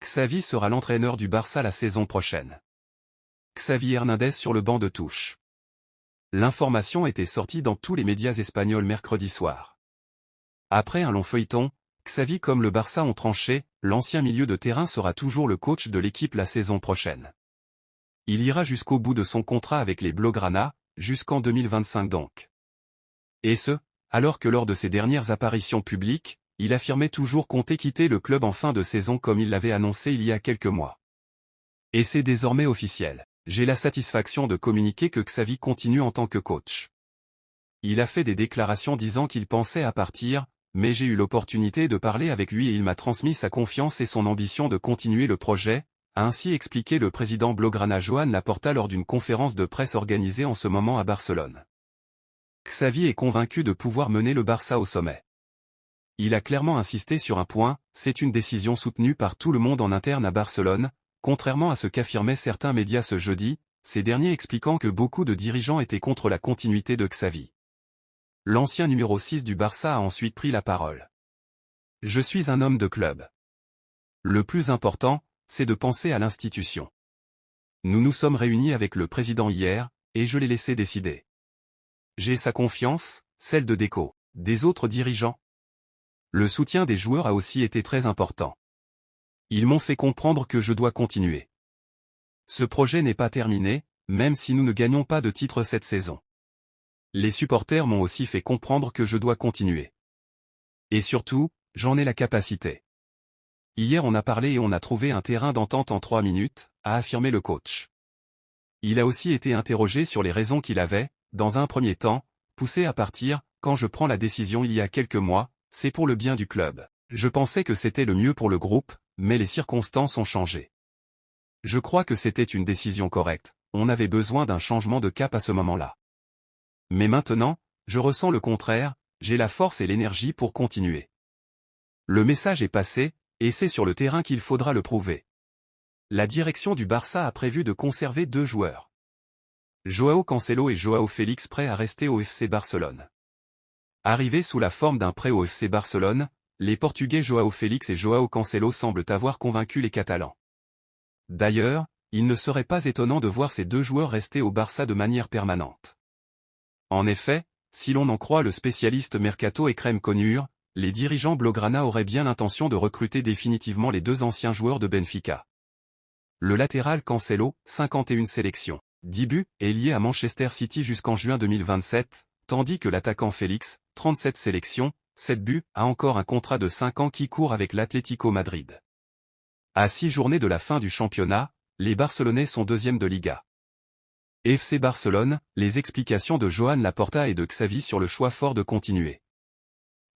Xavi sera l'entraîneur du Barça la saison prochaine. Xavi Hernandez sur le banc de touche. L'information était sortie dans tous les médias espagnols mercredi soir. Après un long feuilleton, Xavi comme le Barça ont tranché, l'ancien milieu de terrain sera toujours le coach de l'équipe la saison prochaine. Il ira jusqu'au bout de son contrat avec les Blaugrana, jusqu'en 2025 donc. Et ce, alors que lors de ses dernières apparitions publiques, il affirmait toujours compter quitter le club en fin de saison comme il l'avait annoncé il y a quelques mois. Et c'est désormais officiel. J'ai la satisfaction de communiquer que Xavi continue en tant que coach. Il a fait des déclarations disant qu'il pensait à partir, mais j'ai eu l'opportunité de parler avec lui et il m'a transmis sa confiance et son ambition de continuer le projet, a ainsi expliqué le président Blaugrana Joan Laporta lors d'une conférence de presse organisée en ce moment à Barcelone. Xavi est convaincu de pouvoir mener le Barça au sommet. Il a clairement insisté sur un point, c'est une décision soutenue par tout le monde en interne à Barcelone, contrairement à ce qu'affirmaient certains médias ce jeudi, ces derniers expliquant que beaucoup de dirigeants étaient contre la continuité de Xavi. L'ancien numéro 6 du Barça a ensuite pris la parole. Je suis un homme de club. Le plus important, c'est de penser à l'institution. Nous nous sommes réunis avec le président hier, et je l'ai laissé décider. J'ai sa confiance, celle de Deco, des autres dirigeants. Le soutien des joueurs a aussi été très important. Ils m'ont fait comprendre que je dois continuer. Ce projet n'est pas terminé, même si nous ne gagnons pas de titre cette saison. Les supporters m'ont aussi fait comprendre que je dois continuer. Et surtout, j'en ai la capacité. Hier on a parlé et on a trouvé un terrain d'entente en 3 minutes, a affirmé le coach. Il a aussi été interrogé sur les raisons qu'il avait, dans un premier temps, poussé à partir. Quand je prends la décision il y a quelques mois, c'est pour le bien du club. Je pensais que c'était le mieux pour le groupe, mais les circonstances ont changé. Je crois que c'était une décision correcte, on avait besoin d'un changement de cap à ce moment-là. Mais maintenant, je ressens le contraire, j'ai la force et l'énergie pour continuer. Le message est passé, et c'est sur le terrain qu'il faudra le prouver. La direction du Barça a prévu de conserver 2 joueurs. Joao Cancelo et Joao Félix prêts à rester au FC Barcelone. Arrivés sous la forme d'un prêt au FC Barcelone, les Portugais Joao Félix et Joao Cancelo semblent avoir convaincu les Catalans. D'ailleurs, il ne serait pas étonnant de voir ces 2 joueurs rester au Barça de manière permanente. En effet, si l'on en croit le spécialiste Mercato Ekrem Konur, les dirigeants Blaugrana auraient bien l'intention de recruter définitivement les 2 anciens joueurs de Benfica. Le latéral Cancelo, 51 sélections, 10 buts, est lié à Manchester City jusqu'en juin 2027, tandis que l'attaquant Félix, 37 sélections, 7 buts, a encore un contrat de 5 ans qui court avec l'Atlético Madrid. À 6 journées de la fin du championnat, les Barcelonais sont 2e de Liga. FC Barcelone, les explications de Joan Laporta et de Xavi sur le choix fort de continuer.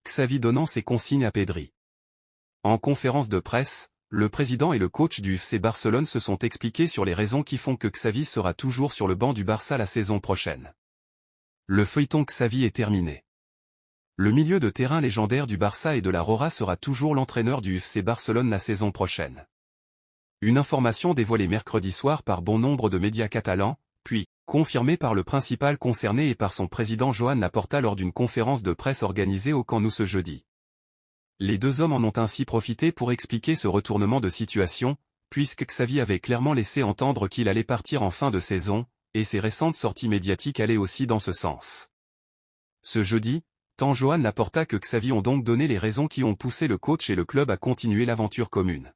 Xavi donnant ses consignes à Pedri. En conférence de presse, le président et le coach du FC Barcelone se sont expliqués sur les raisons qui font que Xavi sera toujours sur le banc du Barça la saison prochaine. Le feuilleton Xavi est terminé. Le milieu de terrain légendaire du Barça et de la Roja sera toujours l'entraîneur du FC Barcelone la saison prochaine. Une information dévoilée mercredi soir par bon nombre de médias catalans, puis confirmée par le principal concerné et par son président Joan Laporta lors d'une conférence de presse organisée au Camp Nou ce jeudi. Les 2 hommes en ont ainsi profité pour expliquer ce retournement de situation, puisque Xavi avait clairement laissé entendre qu'il allait partir en fin de saison, et ses récentes sorties médiatiques allaient aussi dans ce sens. Ce jeudi, tant Joan Laporta que Xavi ont donc donné les raisons qui ont poussé le coach et le club à continuer l'aventure commune.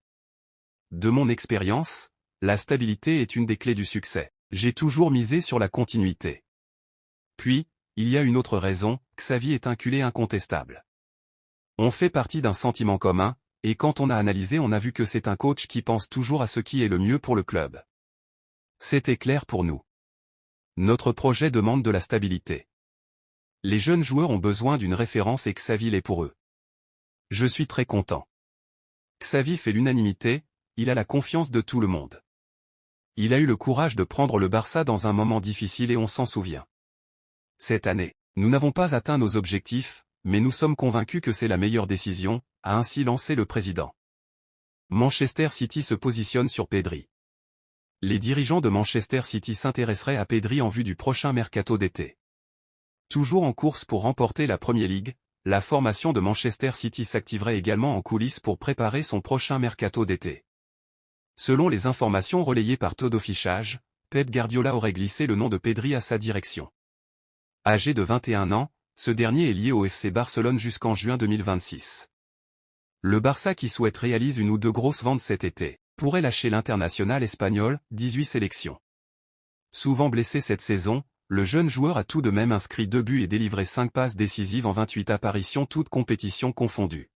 De mon expérience, la stabilité est une des clés du succès. J'ai toujours misé sur la continuité. Puis, il y a une autre raison, Xavi est un culé incontestable. On fait partie d'un sentiment commun, et quand on a analysé on a vu que c'est un coach qui pense toujours à ce qui est le mieux pour le club. C'était clair pour nous. Notre projet demande de la stabilité. Les jeunes joueurs ont besoin d'une référence et Xavi l'est pour eux. Je suis très content. Xavi fait l'unanimité, il a la confiance de tout le monde. Il a eu le courage de prendre le Barça dans un moment difficile et on s'en souvient. Cette année, nous n'avons pas atteint nos objectifs, mais nous sommes convaincus que c'est la meilleure décision, a ainsi lancé le président. Manchester City se positionne sur Pedri. Les dirigeants de Manchester City s'intéresseraient à Pedri en vue du prochain mercato d'été. Toujours en course pour remporter la Premier League, la formation de Manchester City s'activerait également en coulisses pour préparer son prochain mercato d'été. Selon les informations relayées par Todo Fichage, Pep Guardiola aurait glissé le nom de Pedri à sa direction. Âgé de 21 ans, ce dernier est lié au FC Barcelone jusqu'en juin 2026. Le Barça qui souhaite réaliser une ou deux grosses ventes cet été, pourrait lâcher l'international espagnol, 18 sélections. Souvent blessé cette saison, le jeune joueur a tout de même inscrit 2 buts et délivré 5 passes décisives en 28 apparitions toutes compétitions confondues.